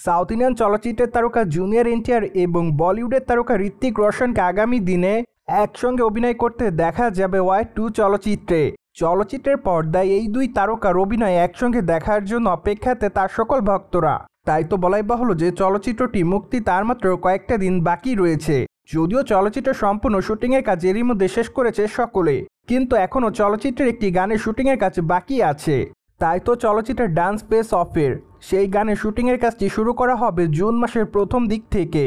South Indian চলচ্চিত্রের তারকা junior NTR এবং বলিউডের তারকা ঋত্বিক রোশনকে আগামী দিনে একসঙ্গে অভিনয় করতে দেখা যাবে ওয়ার 2 চলচ্চিত্রে। চলচ্চিত্রের পর্দায় এই দুই তারকার অভিনয় একসঙ্গে দেখার জন্য অপেক্ষাতে তার সকল ভক্তরা। তাই তো বলাই বাহুল্য যে চলচ্চিত্রটি মুক্তি তার মাত্র কয়েকটা দিন বাকি রয়েছে। যদিও চলচ্চিত্র সম্পূর্ণ শুটিংয়ের কাজ এরই মধ্যে শেষ করেছে সকলে, কিন্তু এখনও চলচ্চিত্রের একটি গানের শুটিংয়ের কাজ বাকি আছে। তাই তো চলচ্চিত্রের ডান্স পেস অফের সেই গানের শুটিংয়ের কাজটি শুরু করা হবে জুন মাসের প্রথম দিক থেকে।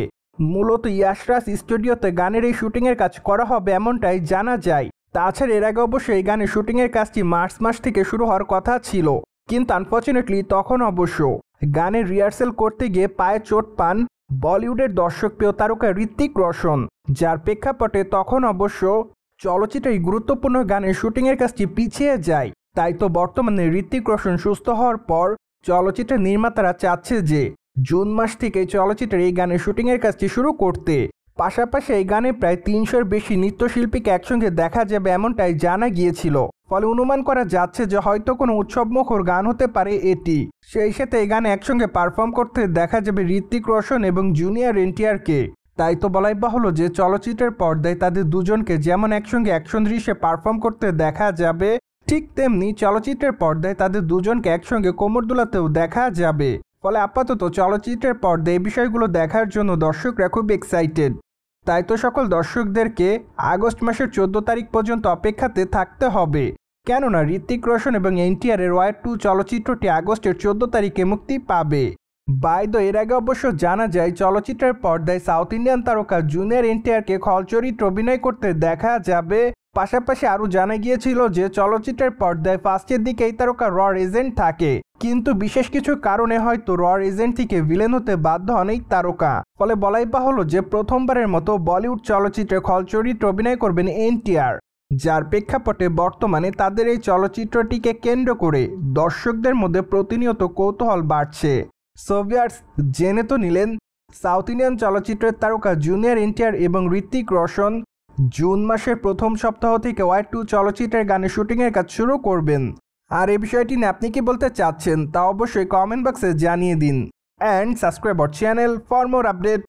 মূলত ইয়াশরাজ স্টুডিওতে গানের এই শুটিংয়ের কাজ করা হবে এমনটাই জানা যায়। তাছাড়া এর আগে অবশ্য এই গানের শুটিংয়ের কাজটি মার্চ মাস থেকে শুরু হওয়ার কথা ছিল, কিন্তু আনফর্চুনেটলি তখন অবশ্য গানের রিহার্সেল করতে গিয়ে পায়ে চোট পান বলিউডের দর্শকপ্রিয় তারকা ঋত্বিক রোশন, যার প্রেক্ষাপটে তখন অবশ্য চলচ্চিত্রের গুরুত্বপূর্ণ গানের শুটিংয়ের কাজটি পিছিয়ে যায়। তাই তো বর্তমানে ঋত্বিক রোশন সুস্থ হওয়ার পর চলচ্চিত্রের নির্মাতারা চাচ্ছে যে জুন মাস থেকে চলচ্চিত্রের এই গানের শুটিংয়ের কাজটি শুরু করতে। পাশাপাশি এই গানে প্রায় 300-এর বেশি নৃত্যশিল্পীকে একসঙ্গে দেখা যাবে এমনটাই জানা গিয়েছিল। ফলে অনুমান করা যাচ্ছে যে হয়তো কোনো উৎসবমুখর গান হতে পারে এটি। সেই সাথে এই গানে একসঙ্গে পারফর্ম করতে দেখা যাবে ঋত্বিক রোশন এবং জুনিয়র এনটিআরকে। তাই তো বলাই বাহুল্য যে চলচ্চিত্রের পর্দায় তাদের দুজনকে যেমন একসঙ্গে অ্যাকশন দৃশ্যে পারফর্ম করতে দেখা যাবে, ঠিক তেমনি চলচ্চিত্রের পর্দায় তাদের দুজনকে একসঙ্গে কোমর দোলাতেও দেখা যাবে। ফলে আপাতত চলচ্চিত্রের পর্দায় এই বিষয়গুলো দেখার জন্য দর্শকরা খুব এক্সাইটেড। তাই তো সকল দর্শকদেরকে আগস্ট মাসের 14 তারিখ পর্যন্ত অপেক্ষাতে থাকতে হবে, কেননা ঋত্বিক রোশন এবং এনটিআরের ওয়ার 2 চলচ্চিত্রটি আগস্টের 14 তারিখে মুক্তি পাবে। বাই দ্য এর আগে অবশ্য জানা যায় চলচ্চিত্রের পর্দায় সাউথ ইন্ডিয়ান তারকা জুনিয়র এনটিআরকে খল চরিত্রে অভিনয় করতে দেখা যাবে। পাশাপাশি আরও জানা গিয়েছিল যে চলচ্চিত্রের পর্দায় ফার্স্টের দিকে এই তারকা র এজেন্ট থাকে, কিন্তু বিশেষ কিছু কারণে হয়তো র এজেন্ট থেকে ভিলেন হতে বাধ্য হন এই তারকা। ফলে বলাই বাহুল্য যে প্রথমবারের মতো বলিউড চলচ্চিত্রে খল চরিত্রে অভিনয় করবেন এনটিআর, যার প্রেক্ষাপটে বর্তমানে তাদের এই চলচ্চিত্রটিকে কেন্দ্র করে দর্শকদের মধ্যে প্রতিনিয়ত কৌতূহল বাড়ছে। সো ভিউয়ার্স, জেনে তো নিলেন সাউথ ইন্ডিয়ান চলচ্চিত্রের তারকা জুনিয়র এনটিআর এবং ঋত্বিক রোশন জুন মাসের প্রথম সপ্তাহ থেকে ওয়ার 2 চলচ্চিত্রের গানের শুটিংয়ের কাজ শুরু করবেন। আর এই বিষয়টি নিয়ে আপনি কি বলতে চাচ্ছেন তা অবশ্যই কমেন্ট বক্সে জানিয়ে দিন। And subscribe our channel for more update.